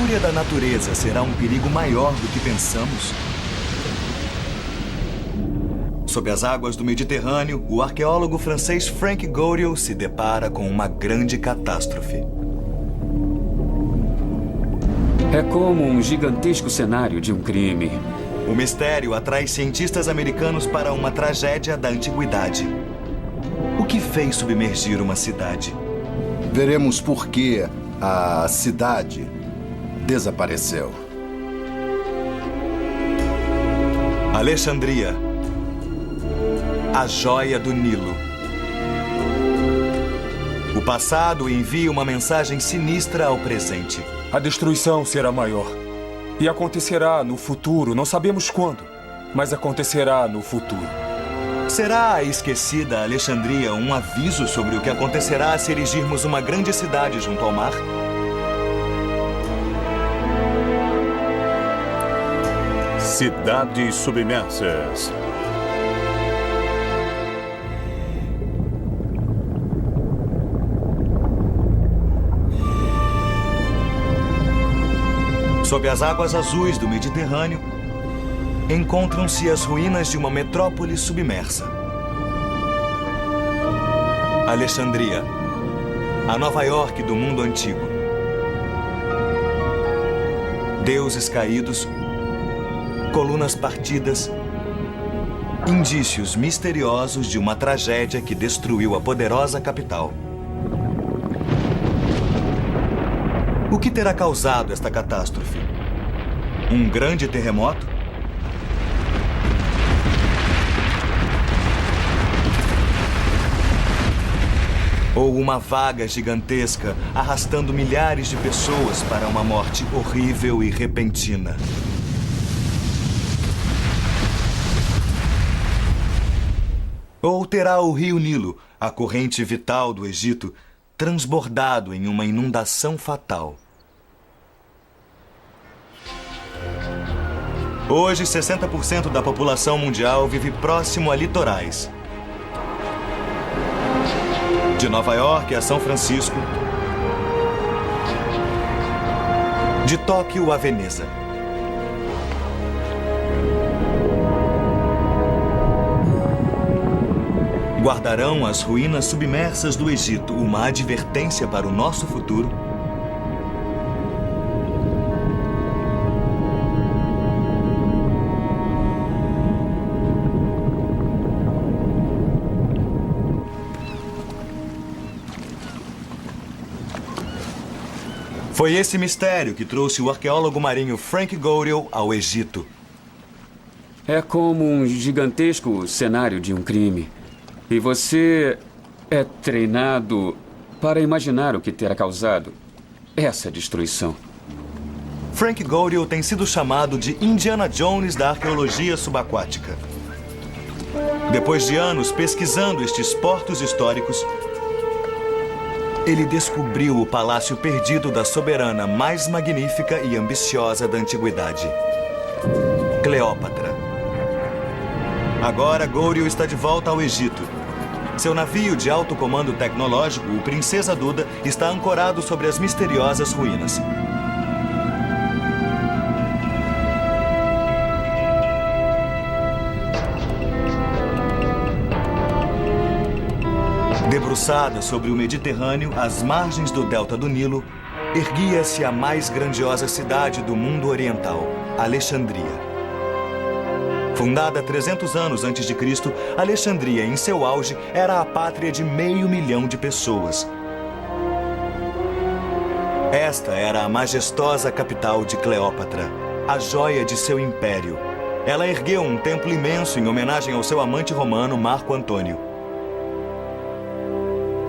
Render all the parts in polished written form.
fúria da natureza será um perigo maior do que pensamos? Sob as águas do Mediterrâneo, o arqueólogo francês Frank Goriot se depara com uma grande catástrofe. É como um gigantesco cenário de um crime. O mistério atrai cientistas americanos para uma tragédia da antiguidade. O que fez submergir uma cidade? Veremos por que a cidade desapareceu. Alexandria, a joia do Nilo. O passado envia uma mensagem sinistra ao presente. A destruição será maior. E acontecerá no futuro, não sabemos quando, mas acontecerá no futuro. Será a esquecida Alexandria um aviso sobre o que acontecerá se erigirmos uma grande cidade junto ao mar? Cidades submersas. Sob as águas azuis do Mediterrâneo, encontram-se as ruínas de uma metrópole submersa. Alexandria, a Nova York do mundo antigo. Deuses caídos, colunas partidas, indícios misteriosos de uma tragédia que destruiu a poderosa capital. O que terá causado esta catástrofe? Um grande terremoto? Ou uma vaga gigantesca arrastando milhares de pessoas para uma morte horrível e repentina? Ou terá o rio Nilo, a corrente vital do Egito, transbordado em uma inundação fatal? Hoje, 60% da população mundial vive próximo a litorais. De Nova York a São Francisco, de Tóquio a Veneza. Guardarão as ruínas submersas do Egito uma advertência para o nosso futuro? Foi esse mistério que trouxe o arqueólogo marinho Frank Goriot ao Egito. É como um gigantesco cenário de um crime. E você é treinado para imaginar o que terá causado essa destruição. Frank Goriot tem sido chamado de Indiana Jones da arqueologia subaquática. Depois de anos pesquisando estes portos históricos, ele descobriu o palácio perdido da soberana mais magnífica e ambiciosa da antiguidade, Cleópatra. Agora, Goriot está de volta ao Egito. Seu navio de alto comando tecnológico, o Princesa Duda, está ancorado sobre as misteriosas ruínas. Debruçada sobre o Mediterrâneo, às margens do delta do Nilo, erguia-se a mais grandiosa cidade do mundo oriental, Alexandria. Fundada 300 anos antes de Cristo, Alexandria, em seu auge, era a pátria de 500 mil de pessoas. Esta era a majestosa capital de Cleópatra, a joia de seu império. Ela ergueu um templo imenso em homenagem ao seu amante romano, Marco Antônio.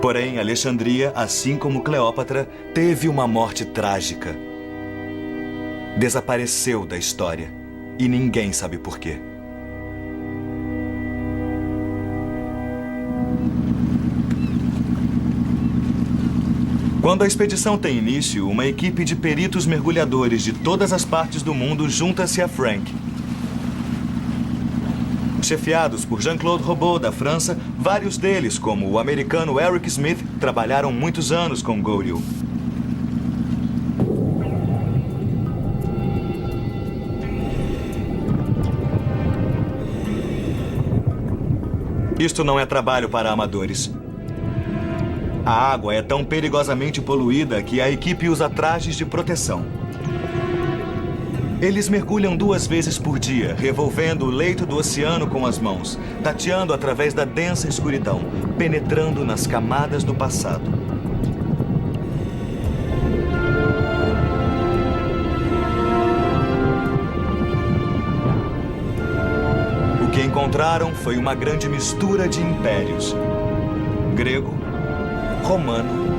Porém, Alexandria, assim como Cleópatra, teve uma morte trágica. Desapareceu da história e ninguém sabe por quê. Quando a expedição tem início, uma equipe de peritos mergulhadores de todas as partes do mundo junta-se a Frank. Chefiados por Jean-Claude Robot, da França, vários deles, como o americano Eric Smith, trabalharam muitos anos com Goriot. Isto não é trabalho para amadores. A água é tão perigosamente poluída que a equipe usa trajes de proteção. Eles mergulham 2 vezes por dia, revolvendo o leito do oceano com as mãos, tateando através da densa escuridão, penetrando nas camadas do passado. O que encontraram foi uma grande mistura de impérios: grego, romano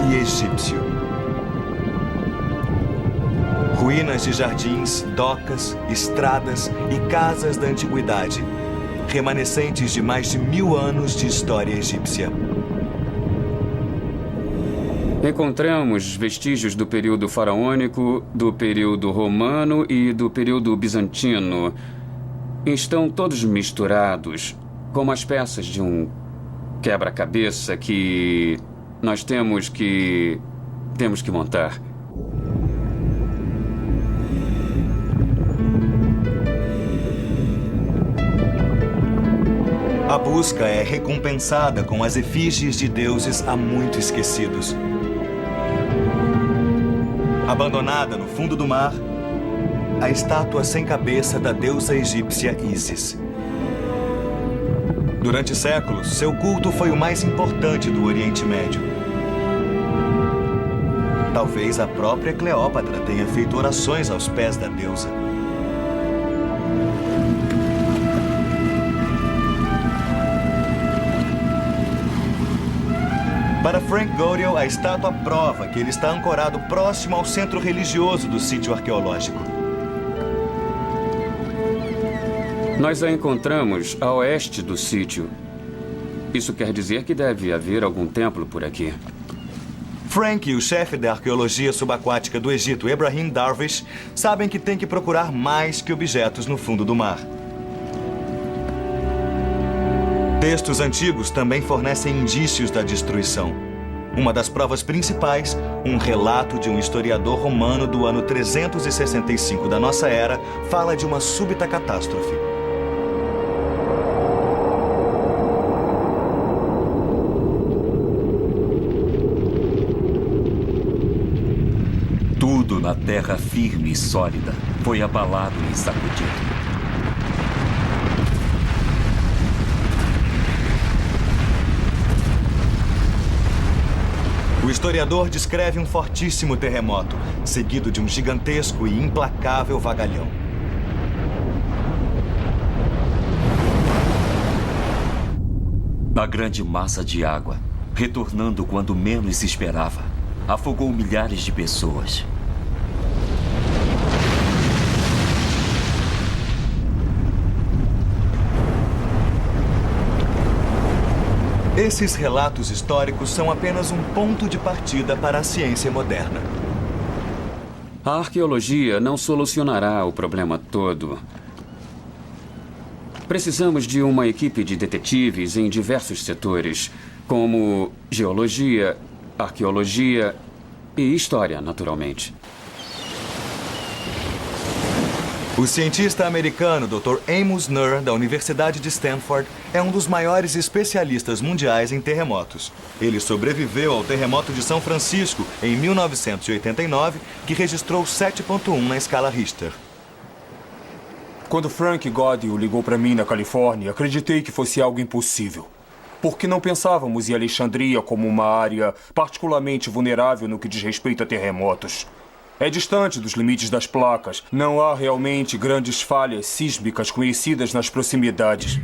e egípcio. Ruínas de jardins, docas, estradas e casas da antiguidade, remanescentes de mais de 1000 anos de história egípcia. Encontramos vestígios do período faraônico, do período romano e do período bizantino. Estão todos misturados, como as peças de um quebra-cabeça que nós temos que montar. A busca é recompensada com as efígies de deuses há muito esquecidos. Abandonada no fundo do mar, a estátua sem cabeça da deusa egípcia Ísis. Durante séculos, seu culto foi o mais importante do Oriente Médio. Talvez a própria Cleópatra tenha feito orações aos pés da deusa. Para Frank Godiel, a estátua prova que ele está ancorado próximo ao centro religioso do sítio arqueológico. Nós a encontramos a oeste do sítio. Isso quer dizer que deve haver algum templo por aqui. Frank e o chefe da arqueologia subaquática do Egito, Ebrahim Darwish, sabem que tem que procurar mais que objetos no fundo do mar. Textos antigos também fornecem indícios da destruição. Uma das provas principais, um relato de um historiador romano do ano 365 da nossa era, fala de uma súbita catástrofe. Tudo na terra firme e sólida foi abalado e sacudido. O historiador descreve um fortíssimo terremoto, seguido de um gigantesco e implacável vagalhão. A grande massa de água, retornando quando menos se esperava, afogou milhares de pessoas. Esses relatos históricos são apenas um ponto de partida para a ciência moderna. A arqueologia não solucionará o problema todo. Precisamos de uma equipe de detetives em diversos setores, como geologia, arqueologia e história, naturalmente. O cientista americano Dr. Amos Nuhr, da Universidade de Stanford, é um dos maiores especialistas mundiais em terremotos. Ele sobreviveu ao terremoto de São Francisco em 1989, que registrou 7,1 na escala Richter. Quando Frank Godiel ligou para mim na Califórnia, acreditei que fosse algo impossível. Porque não pensávamos em Alexandria como uma área particularmente vulnerável no que diz respeito a terremotos. É distante dos limites das placas. Não há realmente grandes falhas sísmicas conhecidas nas proximidades.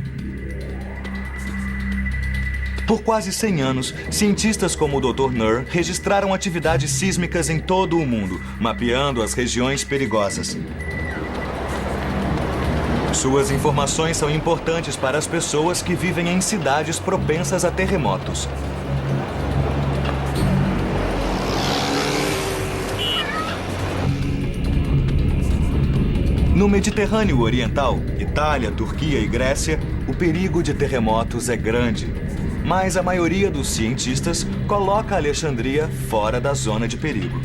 Por quase 100 anos, cientistas como o Dr. Nuhr registraram atividades sísmicas em todo o mundo, mapeando as regiões perigosas. Suas informações são importantes para as pessoas que vivem em cidades propensas a terremotos. No Mediterrâneo Oriental, Itália, Turquia e Grécia, o perigo de terremotos é grande. Mas a maioria dos cientistas coloca Alexandria fora da zona de perigo.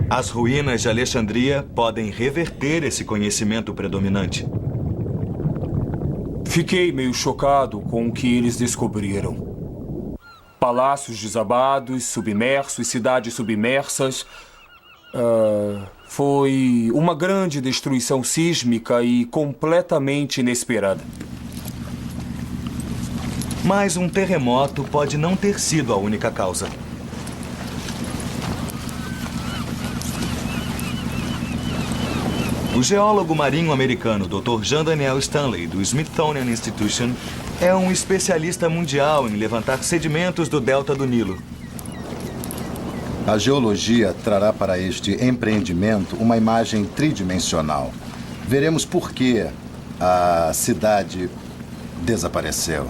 As ruínas de Alexandria podem reverter esse conhecimento predominante. Fiquei meio chocado com o que eles descobriram. Palácios desabados, submersos, cidades submersas. Foi uma grande destruição sísmica e completamente inesperada. Mas um terremoto pode não ter sido a única causa. O geólogo marinho americano Dr. Jean Daniel Stanley, do Smithsonian Institution, é um especialista mundial em levantar sedimentos do delta do Nilo. A geologia trará para este empreendimento uma imagem tridimensional. Veremos por que a cidade desapareceu.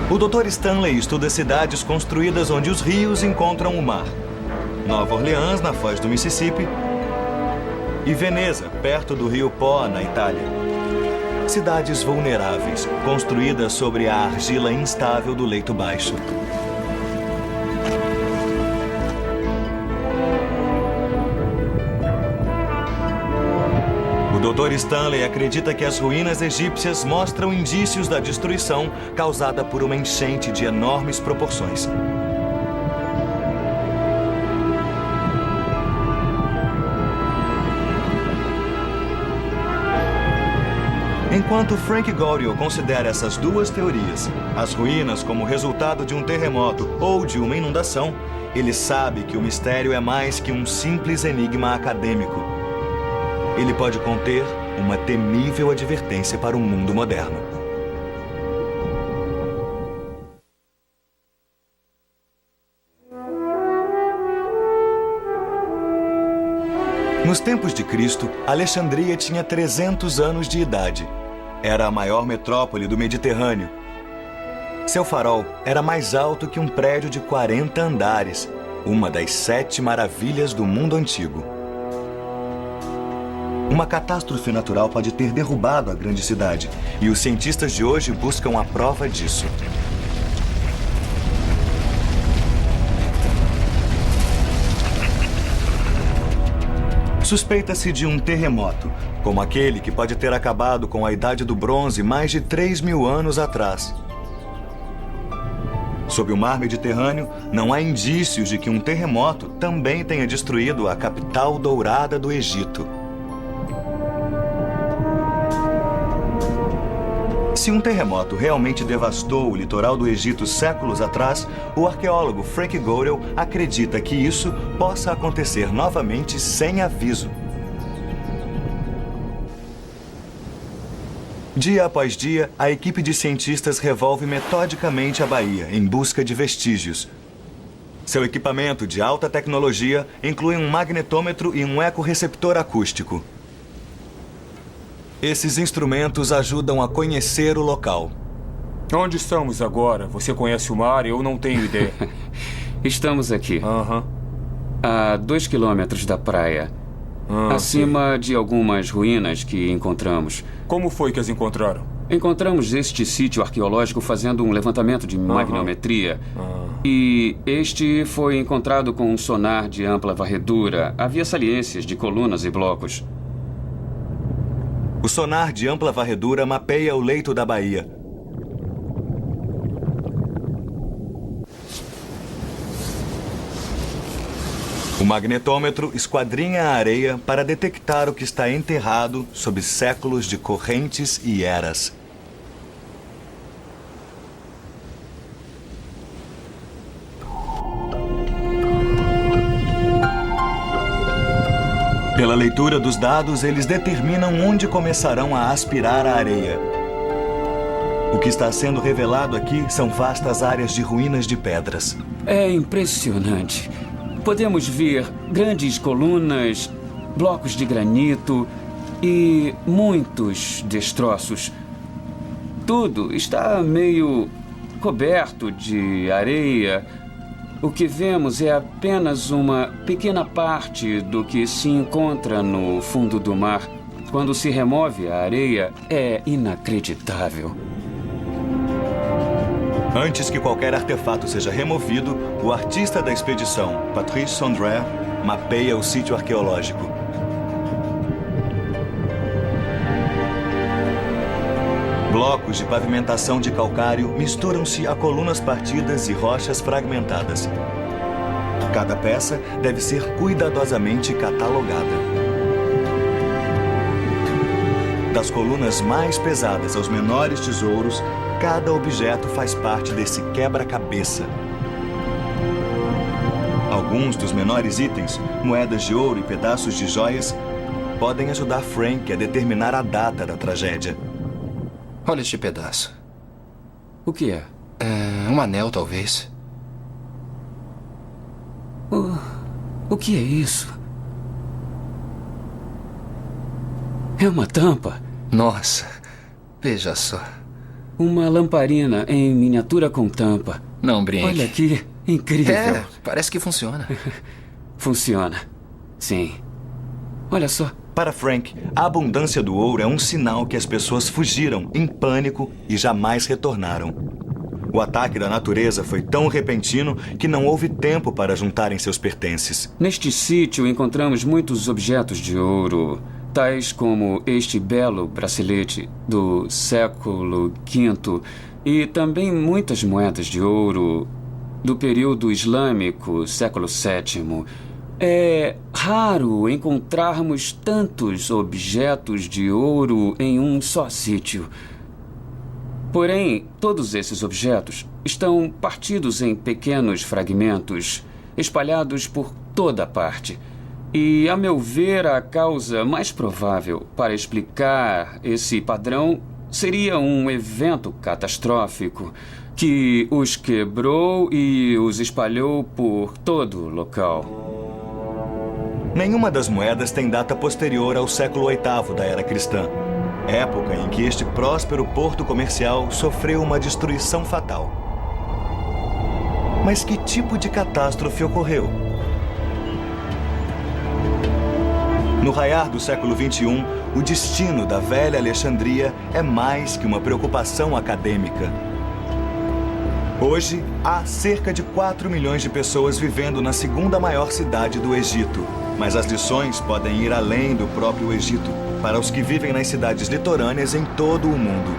O Dr. Stanley estuda cidades construídas onde os rios encontram o mar. Nova Orleans, na foz do Mississippi, e Veneza, perto do rio Po, na Itália. Cidades vulneráveis, construídas sobre a argila instável do leito baixo. O Dr. Stanley acredita que as ruínas egípcias mostram indícios da destruição causada por uma enchente de enormes proporções. Enquanto Frank Goriel considera essas duas teorias, as ruínas como resultado de um terremoto ou de uma inundação, ele sabe que o mistério é mais que um simples enigma acadêmico. Ele pode conter uma temível advertência para o mundo moderno. Nos tempos de Cristo, Alexandria tinha 300 anos de idade. Era a maior metrópole do Mediterrâneo. Seu farol era mais alto que um prédio de 40 andares, uma das 7 maravilhas do mundo antigo. Uma catástrofe natural pode ter derrubado a grande cidade, e os cientistas de hoje buscam a prova disso. Suspeita-se de um terremoto, como aquele que pode ter acabado com a Idade do Bronze mais de 3.000 anos atrás. Sob o mar Mediterrâneo, não há indícios de que um terremoto também tenha destruído a capital dourada do Egito. Se um terremoto realmente devastou o litoral do Egito séculos atrás, o arqueólogo Frank Goriel acredita que isso possa acontecer novamente sem aviso. Dia após dia, a equipe de cientistas revolve metodicamente a baía em busca de vestígios. Seu equipamento de alta tecnologia inclui um magnetômetro e um ecorreceptor acústico. Esses instrumentos ajudam a conhecer o local. Onde estamos agora? Você conhece o mar? Eu não tenho ideia. Estamos aqui, a 2 quilômetros da praia, acima de algumas ruínas que encontramos. Como foi que as encontraram? Encontramos este sítio arqueológico fazendo um levantamento de magnetometria. E este foi encontrado com um sonar de ampla varredura. Havia saliências de colunas e blocos. O sonar de ampla varredura mapeia o leito da baía. O magnetômetro esquadrinha a areia para detectar o que está enterrado sob séculos de correntes e eras. Pela leitura dos dados, eles determinam onde começarão a aspirar a areia. O que está sendo revelado aqui são vastas áreas de ruínas de pedras. É impressionante. Podemos ver grandes colunas, blocos de granito e muitos destroços. Tudo está meio coberto de areia. O que vemos é apenas uma pequena parte do que se encontra no fundo do mar. Quando se remove a areia, é inacreditável. Antes que qualquer artefato seja removido, o artista da expedição, Patrice Sondre, mapeia o sítio arqueológico. Blocos de pavimentação de calcário misturam-se a colunas partidas e rochas fragmentadas. Cada peça deve ser cuidadosamente catalogada. Das colunas mais pesadas aos menores tesouros, cada objeto faz parte desse quebra-cabeça. Alguns dos menores itens, moedas de ouro e pedaços de joias, podem ajudar Frank a determinar a data da tragédia. Olha este pedaço. O que é? É um anel, talvez. O que é isso? É uma tampa. Nossa, veja só. Uma lamparina em miniatura com tampa. Não brinque. Olha aqui, incrível. É, parece que funciona. Funciona. Sim. Olha só. Para Frank, a abundância do ouro é um sinal que as pessoas fugiram em pânico e jamais retornaram. O ataque da natureza foi tão repentino que não houve tempo para juntarem seus pertences. Neste sítio encontramos muitos objetos de ouro, tais como este belo bracelete do século V e também muitas moedas de ouro do período islâmico, século VII. É raro encontrarmos tantos objetos de ouro em um só sítio. Porém, todos esses objetos estão partidos em pequenos fragmentos, espalhados por toda parte. E, a meu ver, a causa mais provável para explicar esse padrão seria um evento catastrófico que os quebrou e os espalhou por todo o local. Nenhuma das moedas tem data posterior ao século VIII da era cristã, época em que este próspero porto comercial sofreu uma destruição fatal. Mas que tipo de catástrofe ocorreu? No raiar do século XXI, o destino da velha Alexandria é mais que uma preocupação acadêmica. Hoje, há cerca de 4 milhões de pessoas vivendo na segunda maior cidade do Egito. Mas as lições podem ir além do próprio Egito, para os que vivem nas cidades litorâneas em todo o mundo.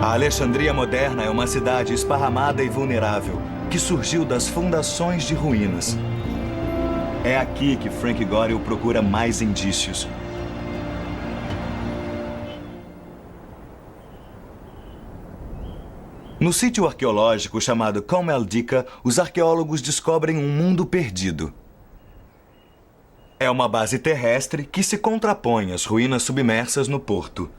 A Alexandria moderna é uma cidade esparramada e vulnerável, que surgiu das fundações de ruínas. É aqui que Frank Gorill procura mais indícios. No sítio arqueológico chamado Com El Dica, os arqueólogos descobrem um mundo perdido. É uma base terrestre que se contrapõe às ruínas submersas no porto.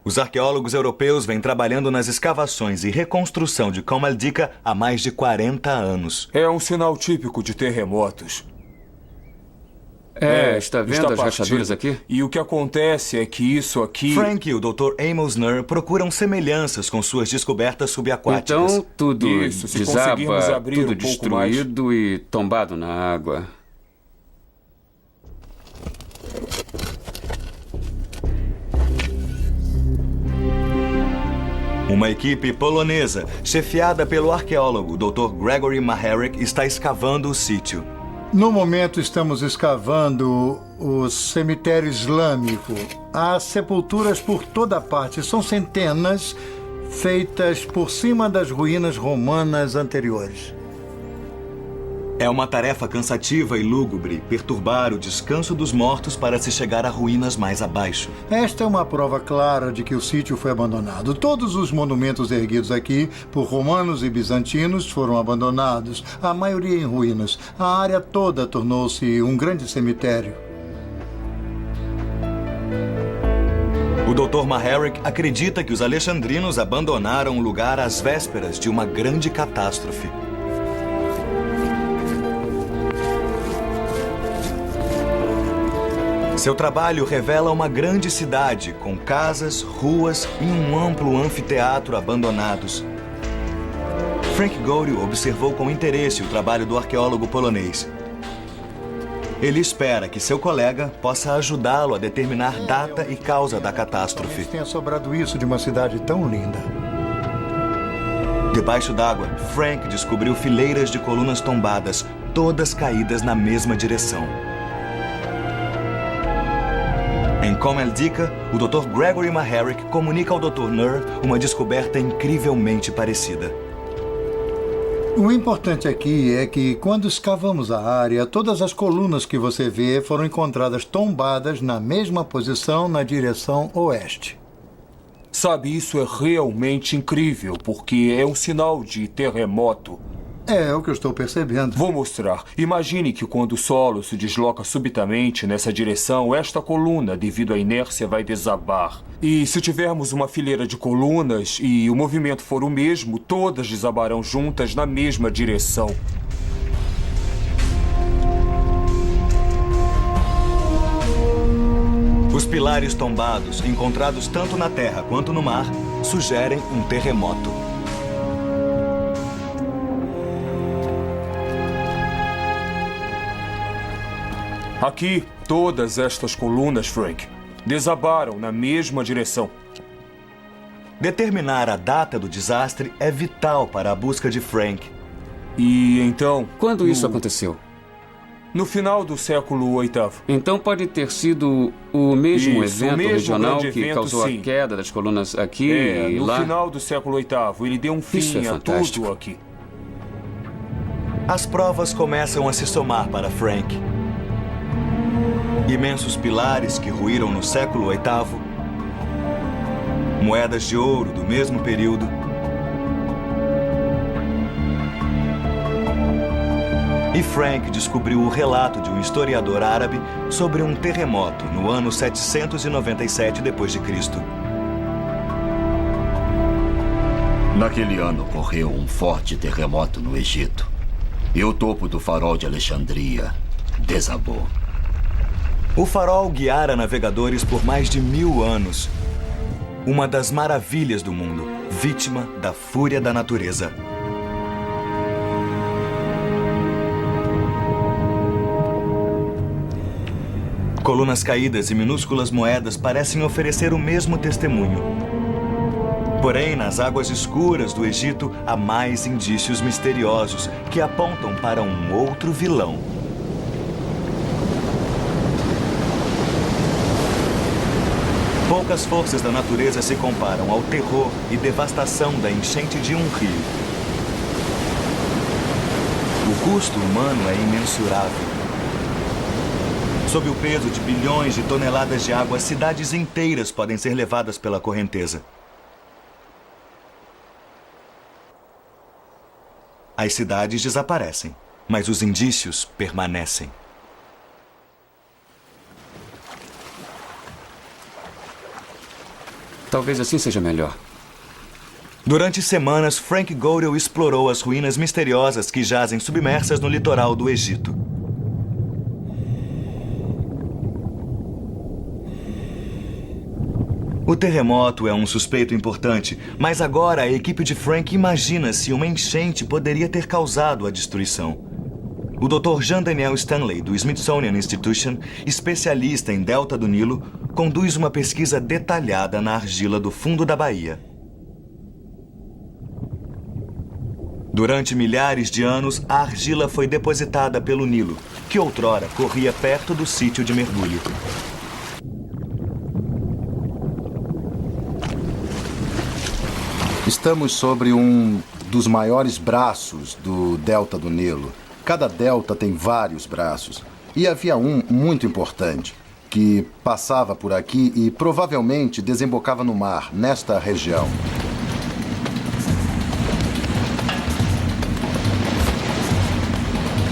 Os arqueólogos europeus vêm trabalhando nas escavações e reconstrução de Com El Dica há mais de 40 anos. É um sinal típico de terremotos. Está vendo as rachaduras aqui? E o que acontece é que isso aqui... Frank e o Dr. Amos Nur procuram semelhanças com suas descobertas subaquáticas. Então, tudo Isso, se conseguirmos desaba, abrir tudo um pouco mais. destruído e tombado na água. Uma equipe polonesa, chefiada pelo arqueólogo Dr. Gregory Maharek, está escavando o sítio. No momento, estamos escavando o cemitério islâmico. Há sepulturas por toda parte. São centenas, feitas por cima das ruínas romanas anteriores. É uma tarefa cansativa e lúgubre perturbar o descanso dos mortos para se chegar a ruínas mais abaixo. Esta é uma prova clara de que o sítio foi abandonado. Todos os monumentos erguidos aqui por romanos e bizantinos foram abandonados, a maioria em ruínas. A área toda tornou-se um grande cemitério. O Dr. Maharek acredita que os alexandrinos abandonaram o lugar às vésperas de uma grande catástrofe. Seu trabalho revela uma grande cidade, com casas, ruas e um amplo anfiteatro abandonados. Frank Gorill observou com interesse o trabalho do arqueólogo polonês. Ele espera que seu colega possa ajudá-lo a determinar data e causa da catástrofe. Tenha sobrado isso de uma cidade tão linda. Debaixo d'água, Frank descobriu fileiras de colunas tombadas, todas caídas na mesma direção. Em Comeldica, o Dr. Gregory Maharick comunica ao Dr. Nur uma descoberta incrivelmente parecida. O importante aqui é que, quando escavamos a área, todas as colunas que você vê foram encontradas tombadas na mesma posição na direção oeste. Sabe, isso é realmente incrível, porque é um sinal de terremoto. É o que eu estou percebendo. Vou mostrar. Imagine que quando o solo se desloca subitamente nessa direção, esta coluna, devido à inércia, vai desabar. E se tivermos uma fileira de colunas e o movimento for o mesmo, todas desabarão juntas na mesma direção. Os pilares tombados, encontrados tanto na terra quanto no mar, sugerem um terremoto. Aqui, todas estas colunas, Frank, desabaram na mesma direção. Determinar a data do desastre é vital para a busca de Frank. E então... Quando isso aconteceu? No final do século VIII. Então pode ter sido o mesmo Isso, o evento mesmo regional grande que evento, causou sim. a queda das colunas aqui e No lá? final do século VIII, ele deu um Isso é fim a fantástico. tudo aqui. As provas começam a se somar para Frank. Imensos pilares que ruíram no século VIII, moedas de ouro do mesmo período, e Frank descobriu o relato de um historiador árabe sobre um terremoto no ano 797 d.C. Naquele ano ocorreu um forte terremoto no Egito. E o topo do farol de Alexandria desabou. O farol guiara navegadores por mais de 1000 anos. Uma das maravilhas do mundo, vítima da fúria da natureza. Colunas caídas e minúsculas moedas parecem oferecer o mesmo testemunho. Porém, nas águas escuras do Egito, há mais indícios misteriosos que apontam para um outro vilão. Poucas forças da natureza se comparam ao terror e devastação da enchente de um rio. O custo humano é imensurável. Sob o peso de bilhões de toneladas de água, cidades inteiras podem ser levadas pela correnteza. As cidades desaparecem, mas os indícios permanecem. Talvez assim seja melhor. Durante semanas, Frank Godel explorou as ruínas misteriosas que jazem submersas no litoral do Egito. O terremoto é um suspeito importante, mas agora a equipe de Frank imagina se uma enchente poderia ter causado a destruição. O Dr. Jean Daniel Stanley, do Smithsonian Institution, especialista em Delta do Nilo, conduz uma pesquisa detalhada na argila do fundo da baía. Durante milhares de anos, a argila foi depositada pelo Nilo, que outrora corria perto do sítio de mergulho. Estamos sobre um dos maiores braços do Delta do Nilo. Cada delta tem vários braços. E havia um muito importante, que passava por aqui e provavelmente desembocava no mar, nesta região.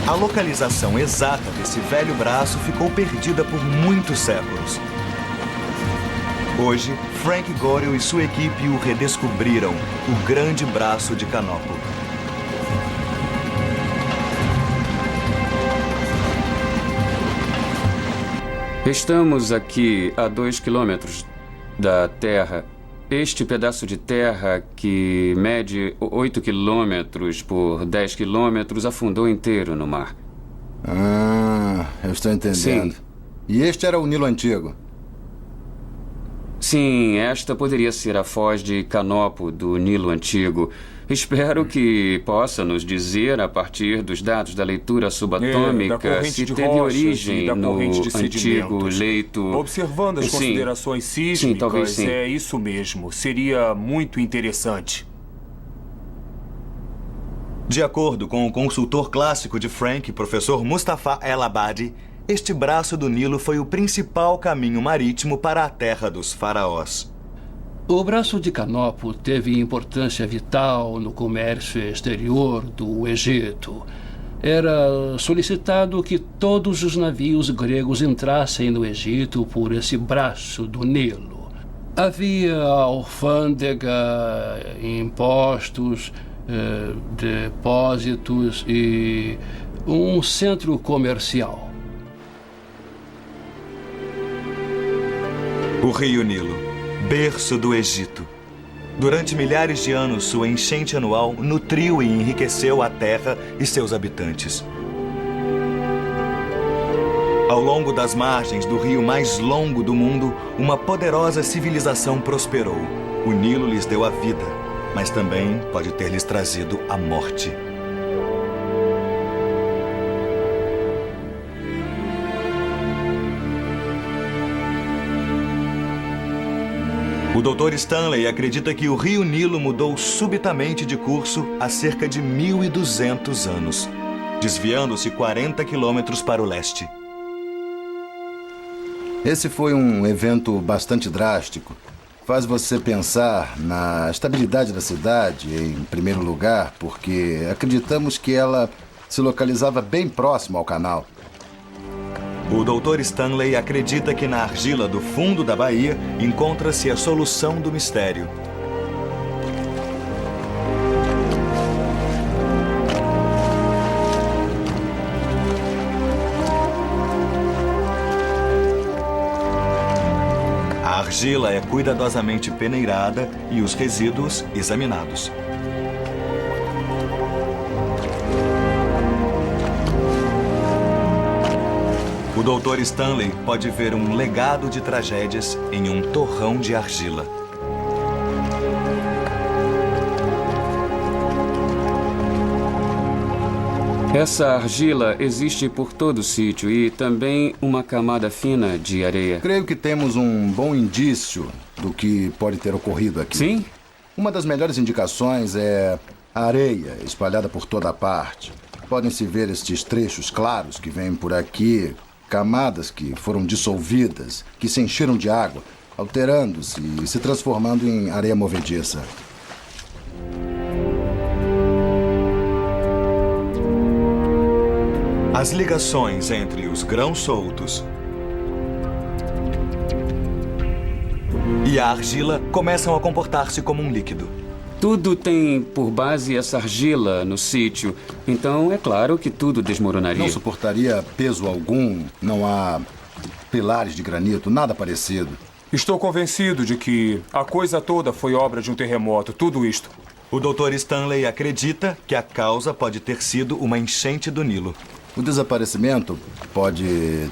A localização exata desse velho braço ficou perdida por muitos séculos. Hoje, Frank Godel e sua equipe o redescobriram, o Grande Braço de Canopo. Estamos aqui a 2 quilômetros da Terra. Este pedaço de terra, que mede 8 quilômetros por 10 quilômetros, afundou inteiro no mar. Ah, eu estou entendendo. Sim. E este era o Nilo Antigo? Sim, esta poderia ser a foz de Canopo do Nilo Antigo. Espero que possa nos dizer, a partir dos dados da leitura da subatômica, corrente se de teve rochas origem e da no corrente de antigo sedimentos. leito... Observando as Sim. considerações Sim, sísmicas, talvez sim. é isso mesmo. Seria muito interessante. De acordo com o consultor clássico de Frank, professor Mustafa El-Abadi, este braço do Nilo foi o principal caminho marítimo para a terra dos faraós. O braço de Canopo teve importância vital no comércio exterior do Egito. Era solicitado que todos os navios gregos entrassem no Egito por esse braço do Nilo. Havia alfândega, impostos, depósitos e um centro comercial. O rio Nilo, berço do Egito. Durante milhares de anos, sua enchente anual nutriu e enriqueceu a terra e seus habitantes. Ao longo das margens do rio mais longo do mundo, uma poderosa civilização prosperou. O Nilo lhes deu a vida, mas também pode ter lhes trazido a morte. O Dr. Stanley acredita que o rio Nilo mudou subitamente de curso há cerca de 1.200 anos, desviando-se 40 quilômetros para o leste. Esse foi um evento bastante drástico. Faz você pensar na estabilidade da cidade, em primeiro lugar, porque acreditamos que ela se localizava bem próximo ao canal. O Dr. Stanley acredita que na argila do fundo da baía encontra-se a solução do mistério. A argila é cuidadosamente peneirada e os resíduos examinados. O Dr. Stanley pode ver um legado de tragédias em um torrão de argila. Essa argila existe por todo o sítio e também uma camada fina de areia. Creio que temos um bom indício do que pode ter ocorrido aqui. Sim? Uma das melhores indicações é a areia espalhada por toda a parte. Podem-se ver estes trechos claros que vêm por aqui, camadas que foram dissolvidas, que se encheram de água, alterando-se e se transformando em areia movediça. As ligações entre os grãos soltos e a argila começam a comportar-se como um líquido. Tudo tem por base essa argila no sítio, então é claro que tudo desmoronaria. Não suportaria peso algum, não há pilares de granito, nada parecido. Estou convencido de que a coisa toda foi obra de um terremoto, tudo isto. O Dr. Stanley acredita que a causa pode ter sido uma enchente do Nilo. O desaparecimento pode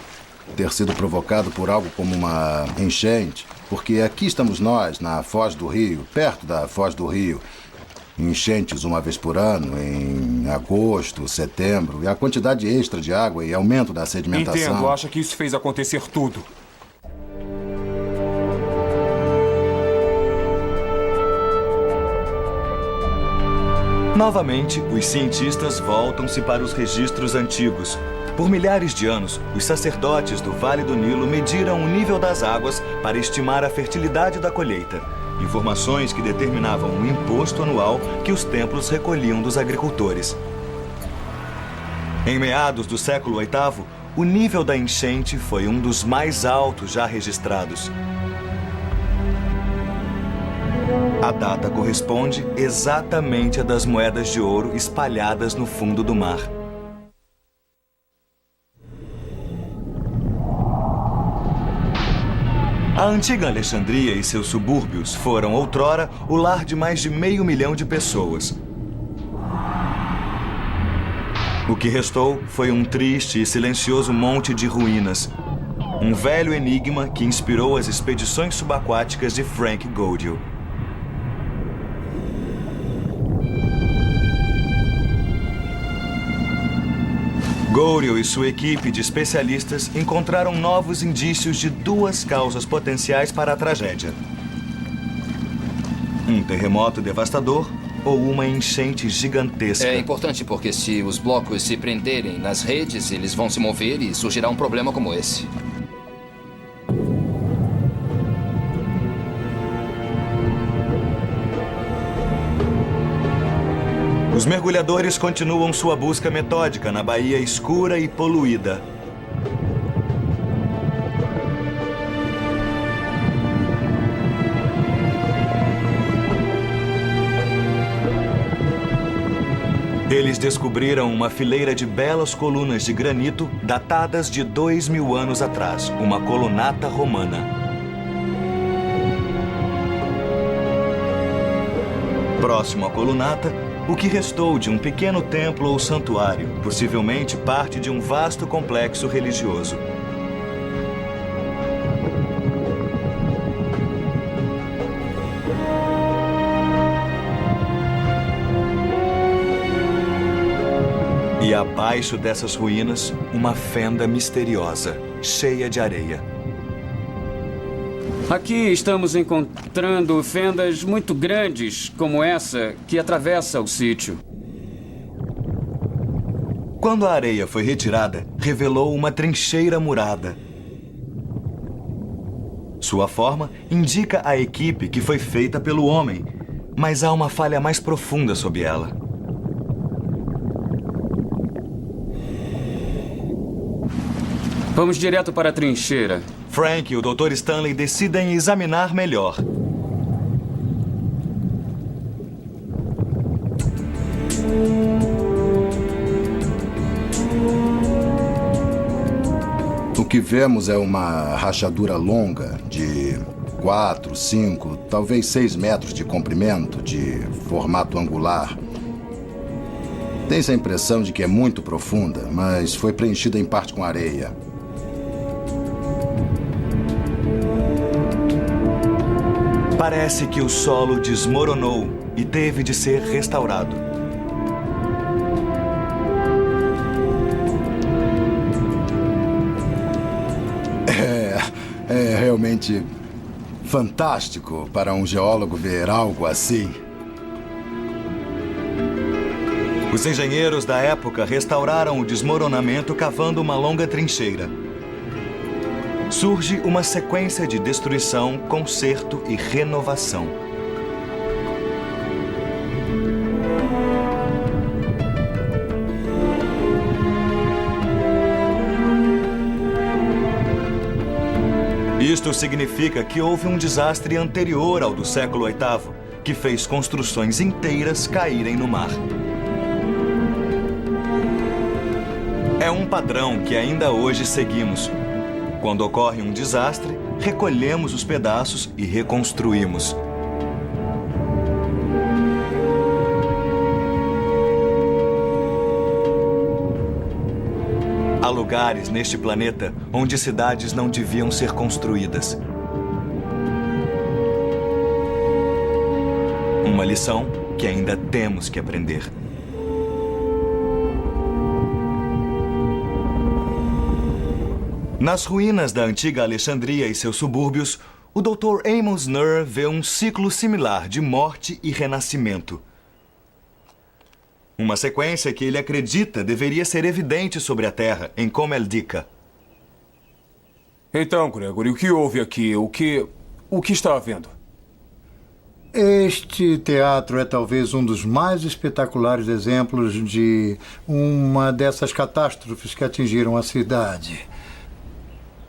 ter sido provocado por algo como uma enchente, porque aqui estamos nós, na Foz do Rio, perto da Foz do Rio. Enchentes uma vez por ano, em agosto, setembro, e a quantidade extra de água e aumento da sedimentação. Entendo, acha que isso fez acontecer tudo. Novamente, os cientistas voltam-se para os registros antigos. Por milhares de anos, os sacerdotes do Vale do Nilo mediram o nível das águas para estimar a fertilidade da colheita. Informações que determinavam o imposto anual que os templos recolhiam dos agricultores. Em meados do século VIII, o nível da enchente foi um dos mais altos já registrados. A data corresponde exatamente à das moedas de ouro espalhadas no fundo do mar. A antiga Alexandria e seus subúrbios foram, outrora, o lar de mais de 500 mil de pessoas. O que restou foi um triste e silencioso monte de ruínas. Um velho enigma que inspirou as expedições subaquáticas de Frank Godiel. Godiel e sua equipe de especialistas encontraram novos indícios de duas causas potenciais para a tragédia: um terremoto devastador ou uma enchente gigantesca. É importante porque se os blocos se prenderem nas redes, eles vão se mover e surgirá um problema como esse. Os mergulhadores continuam sua busca metódica na baía escura e poluída. Eles descobriram uma fileira de belas colunas de granito datadas de 2000 anos atrás, uma colunata romana. Próximo à colunata, o que restou de um pequeno templo ou santuário, possivelmente parte de um vasto complexo religioso. E abaixo dessas ruínas, uma fenda misteriosa, cheia de areia. Aqui estamos encontrando fendas muito grandes, como essa, que atravessa o sítio. Quando a areia foi retirada, revelou uma trincheira murada. Sua forma indica a equipe que foi feita pelo homem, mas há uma falha mais profunda sob ela. Vamos direto para a trincheira. Frank e o Dr. Stanley decidem examinar melhor. O que vemos é uma rachadura longa de 4, 5, talvez 6 metros de comprimento, de formato angular. Tem-se a impressão de que é muito profunda, mas foi preenchida em parte com areia. Parece que o solo desmoronou e teve de ser restaurado. É realmente fantástico para um geólogo ver algo assim. Os engenheiros da época restauraram o desmoronamento cavando uma longa trincheira. Surge uma sequência de destruição, conserto e renovação. Isto significa que houve um desastre anterior ao do século VIII, que fez construções inteiras caírem no mar. É um padrão que ainda hoje seguimos. Quando ocorre um desastre, recolhemos os pedaços e reconstruímos. Há lugares neste planeta onde cidades não deviam ser construídas. Uma lição que ainda temos que aprender. Nas ruínas da antiga Alexandria e seus subúrbios, o Dr. Amos Nurr vê um ciclo similar de morte e renascimento. Uma sequência que ele acredita deveria ser evidente sobre a Terra, em Comeldica. Então, Gregory, o que houve aqui? O que está havendo? Este teatro é talvez um dos mais espetaculares exemplos de uma dessas catástrofes que atingiram a cidade.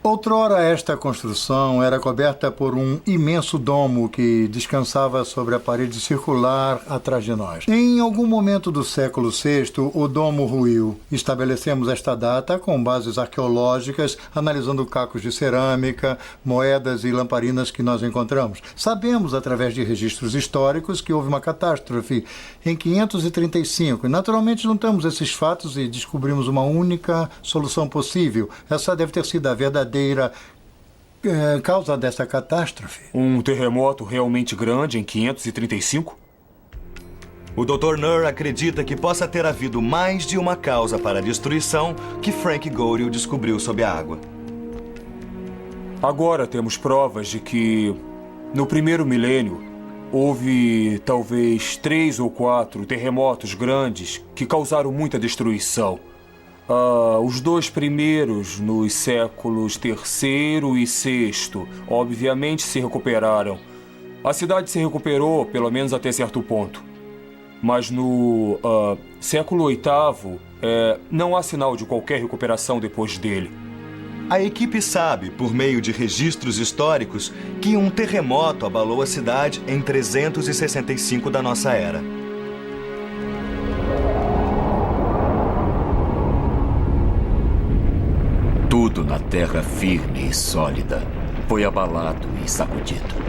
Outrora, esta construção era coberta por um imenso domo que descansava sobre a parede circular atrás de nós. Em algum momento do século VI, o domo ruiu. Estabelecemos esta data com bases arqueológicas, analisando cacos de cerâmica, moedas e lamparinas que nós encontramos. Sabemos, através de registros históricos, que houve uma catástrofe em 535. Naturalmente, juntamos esses fatos e descobrimos uma única solução possível. Essa deve ter sido a verdadeira causa dessa catástrofe. Um terremoto realmente grande em 535? O Dr. Nur acredita que possa ter havido mais de uma causa para a destruição que Frank Godel descobriu sob a água. Agora temos provas de que, no primeiro milênio, houve talvez 3 ou 4 terremotos grandes que causaram muita destruição. Os 2 primeiros, nos séculos III e VI, obviamente se recuperaram. A cidade se recuperou, pelo menos até certo ponto. Mas no século VIII, não há sinal de qualquer recuperação depois dele. A equipe sabe, por meio de registros históricos, que um terremoto abalou a cidade em 365 da nossa era. Tudo na terra firme e sólida foi abalado e sacudido.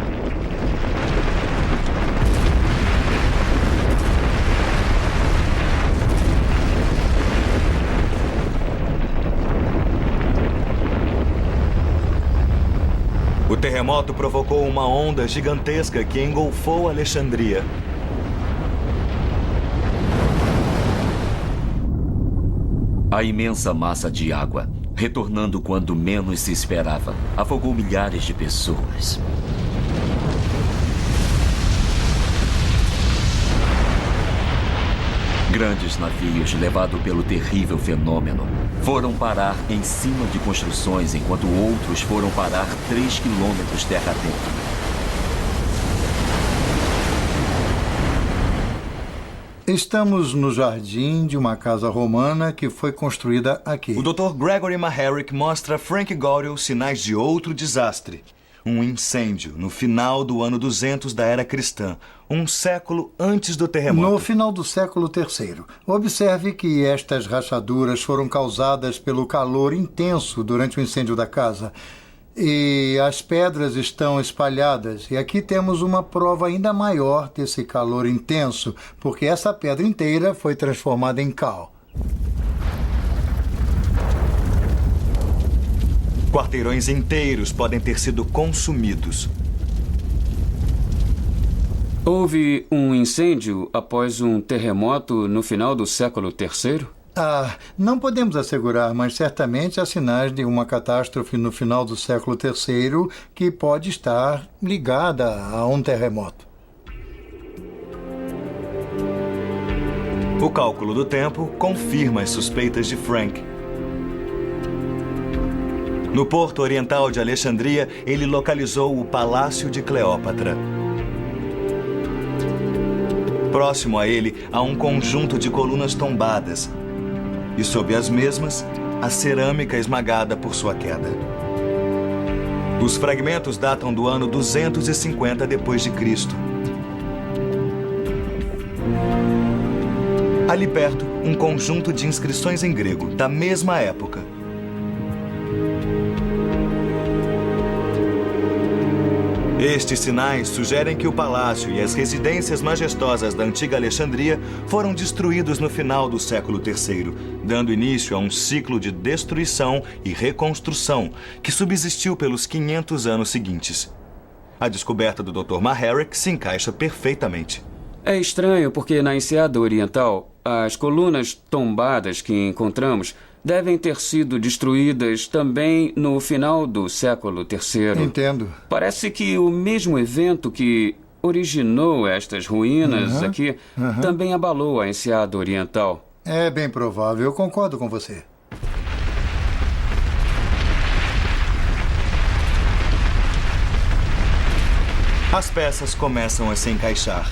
O terremoto provocou uma onda gigantesca que engolfou Alexandria. A imensa massa de água, retornando quando menos se esperava, afogou milhares de pessoas. Grandes navios, levados pelo terrível fenômeno, foram parar em cima de construções, enquanto outros foram parar 3 quilômetros terra dentro. Estamos no jardim de uma casa romana que foi construída aqui. O Dr. Gregory Maharick mostra a Frank Godel sinais de outro desastre. Um incêndio no final do ano 200 da era cristã, um século antes do terremoto. No final do século III. Observe que estas rachaduras foram causadas pelo calor intenso durante o incêndio da casa. E as pedras estão espalhadas. E aqui temos uma prova ainda maior desse calor intenso, porque essa pedra inteira foi transformada em cal. Quarteirões inteiros podem ter sido consumidos. Houve um incêndio após um terremoto no final do século III? Não podemos assegurar, mas certamente há sinais de uma catástrofe no final do século III que pode estar ligada a um terremoto. O cálculo do tempo confirma as suspeitas de Frank. No porto oriental de Alexandria, ele localizou o Palácio de Cleópatra. Próximo a ele, há um conjunto de colunas tombadas. E sob as mesmas, a cerâmica esmagada por sua queda. Os fragmentos datam do ano 250 d.C. Ali perto, um conjunto de inscrições em grego, da mesma época. Estes sinais sugerem que o palácio e as residências majestosas da antiga Alexandria foram destruídos no final do século III, dando início a um ciclo de destruição e reconstrução que subsistiu pelos 500 anos seguintes. A descoberta do Dr. Maharick se encaixa perfeitamente. É estranho porque na Enseada Oriental, as colunas tombadas que encontramos devem ter sido destruídas também no final do século III. Entendo. Parece que o mesmo evento que originou estas ruínas aqui também abalou a Enseada Oriental. É bem provável, eu concordo com você. As peças começam a se encaixar.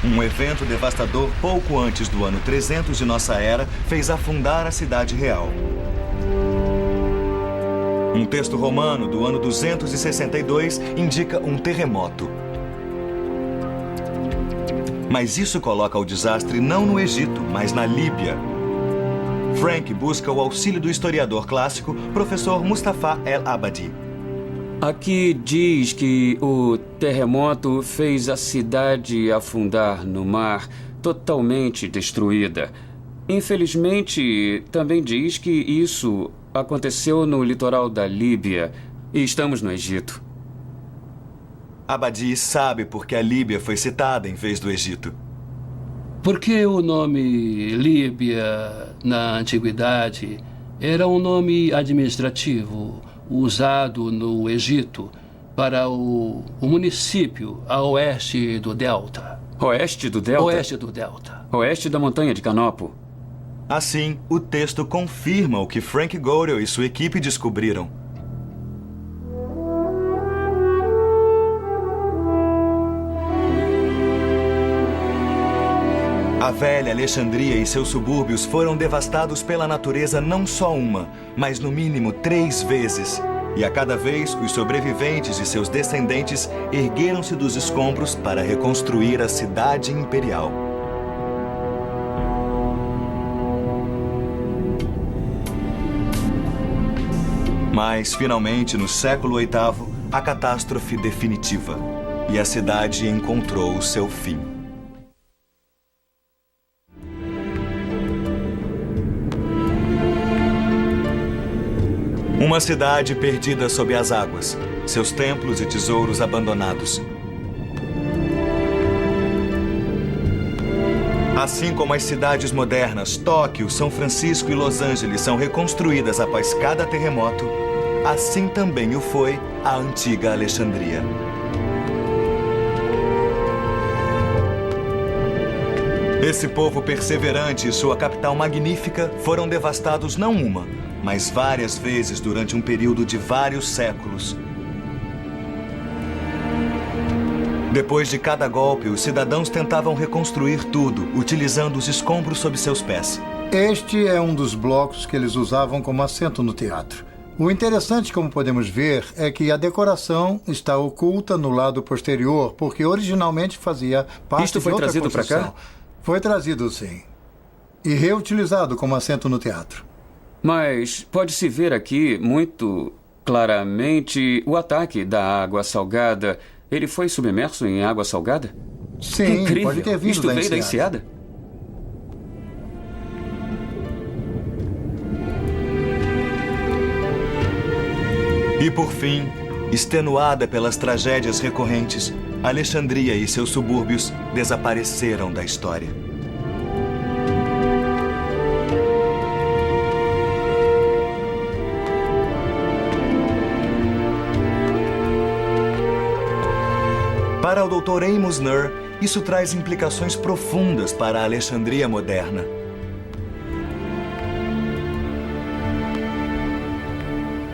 Um evento devastador pouco antes do ano 300 de nossa era fez afundar a cidade real. Um texto romano do ano 262 indica um terremoto. Mas isso coloca o desastre não no Egito, mas na Líbia. Frank busca o auxílio do historiador clássico, professor Mustafa El-Abadi. Aqui diz que o terremoto fez a cidade afundar no mar, totalmente destruída. Infelizmente, também diz que isso aconteceu no litoral da Líbia e estamos no Egito. Abadi sabe por que a Líbia foi citada em vez do Egito. Porque o nome Líbia, na antiguidade, era um nome administrativo usado no Egito para o município a oeste do Delta. Oeste do Delta? Oeste do Delta. Oeste da montanha de Canopo. Assim, o texto confirma o que Frank Godel e sua equipe descobriram. A velha Alexandria e seus subúrbios foram devastados pela natureza não só uma, mas no mínimo 3 vezes. E a cada vez, os sobreviventes e seus descendentes ergueram-se dos escombros para reconstruir a cidade imperial. Mas, finalmente, no século VIII, a catástrofe definitiva. E a cidade encontrou o seu fim. Uma cidade perdida sob as águas, seus templos e tesouros abandonados. Assim como as cidades modernas, Tóquio, São Francisco e Los Angeles são reconstruídas após cada terremoto, assim também o foi a antiga Alexandria. Esse povo perseverante e sua capital magnífica foram devastados não uma, mas várias vezes durante um período de vários séculos. Depois de cada golpe, os cidadãos tentavam reconstruir tudo, utilizando os escombros sob seus pés. Este é um dos blocos que eles usavam como assento no teatro. O interessante, como podemos ver, é que a decoração está oculta no lado posterior, porque originalmente fazia parte Isto foi de outra trazido para construção. cá? Foi trazido, sim. E reutilizado como assento no teatro. Mas pode-se ver aqui muito claramente o ataque da água salgada. Ele foi submerso em água salgada? Sim, Incrível. pode ter vindo Isto da veio da enseada. E por fim, extenuada pelas tragédias recorrentes, Alexandria e seus subúrbios desapareceram da história. Para o Dr. Amos Nur, isso traz implicações profundas para a Alexandria moderna.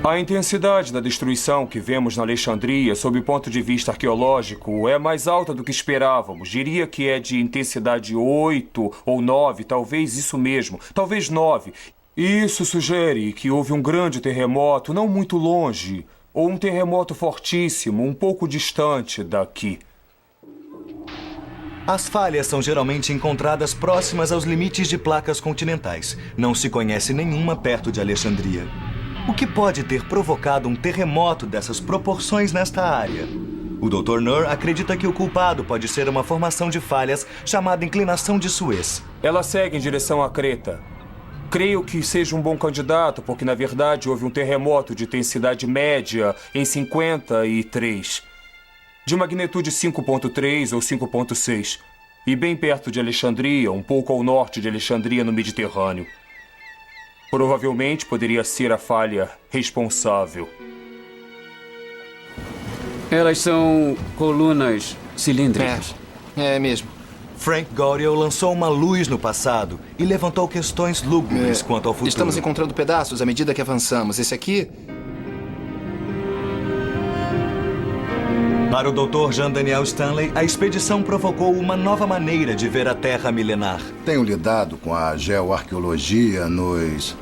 A intensidade da destruição que vemos na Alexandria, sob o ponto de vista arqueológico, é mais alta do que esperávamos. Diria que é de intensidade 8 ou 9, talvez isso mesmo, talvez 9. Isso sugere que houve um grande terremoto não muito longe, ou um terremoto fortíssimo, um pouco distante daqui. As falhas são geralmente encontradas próximas aos limites de placas continentais. Não se conhece nenhuma perto de Alexandria. O que pode ter provocado um terremoto dessas proporções nesta área? O Dr. Nur acredita que o culpado pode ser uma formação de falhas chamada inclinação de Suez. Ela segue em direção a Creta. Creio que seja um bom candidato, porque na verdade houve um terremoto de intensidade média em 53, de magnitude 5.3 ou 5.6, e bem perto de Alexandria, um pouco ao norte de Alexandria, no Mediterrâneo. Provavelmente poderia ser a falha responsável. Elas são colunas cilíndricas. É mesmo. Frank Godel lançou uma luz no passado e levantou questões lúgubres quanto ao futuro. Estamos encontrando pedaços à medida que avançamos. Esse aqui... Para o Dr. Jean Daniel Stanley, a expedição provocou uma nova maneira de ver a Terra milenar. Tenho lidado com a geoarqueologia nos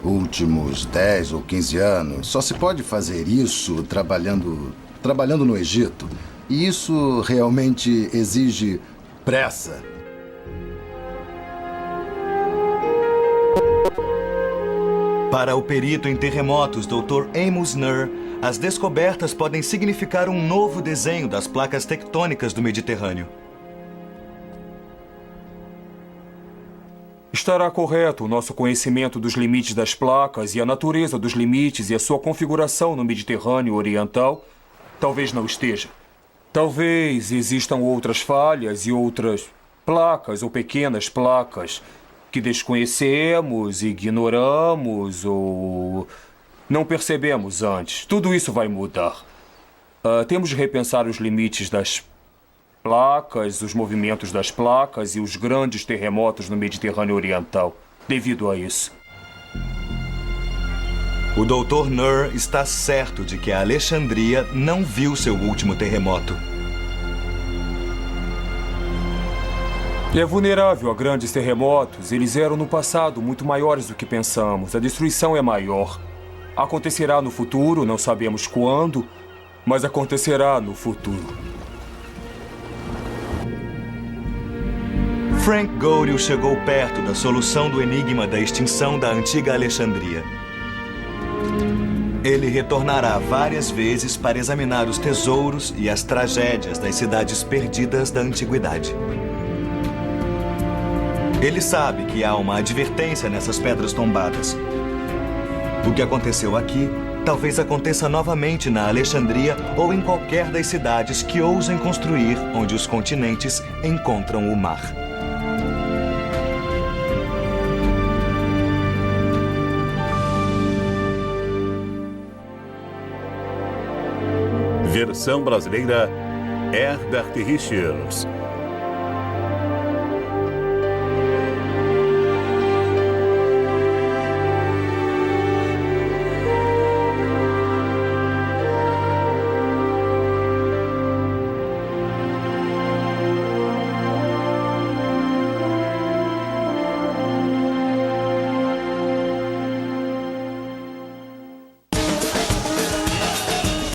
últimos 10 ou 15 anos. Só se pode fazer isso trabalhando no Egito. E isso realmente exige pressa. Para o perito em terremotos Dr. Amos Nur, as descobertas podem significar um novo desenho das placas tectônicas do Mediterrâneo. Estará correto o nosso conhecimento dos limites das placas e a natureza dos limites e a sua configuração no Mediterrâneo Oriental? Talvez não esteja. Talvez existam outras falhas e outras placas ou pequenas placas que desconhecemos, ignoramos ou não percebemos antes. Tudo isso vai mudar. Temos de repensar os limites das placas, os movimentos das placas e os grandes terremotos no Mediterrâneo Oriental, devido a isso. O Dr. Nur está certo de que a Alexandria não viu seu último terremoto. É vulnerável a grandes terremotos. Eles eram no passado muito maiores do que pensamos. A destruição é maior. Acontecerá no futuro, não sabemos quando, mas acontecerá no futuro. Frank Goryeo chegou perto da solução do enigma da extinção da antiga Alexandria. Ele retornará várias vezes para examinar os tesouros e as tragédias das cidades perdidas da antiguidade. Ele sabe que há uma advertência nessas pedras tombadas. O que aconteceu aqui talvez aconteça novamente na Alexandria ou em qualquer das cidades que ousem construir onde os continentes encontram o mar. Versão brasileira, Herbert Richards.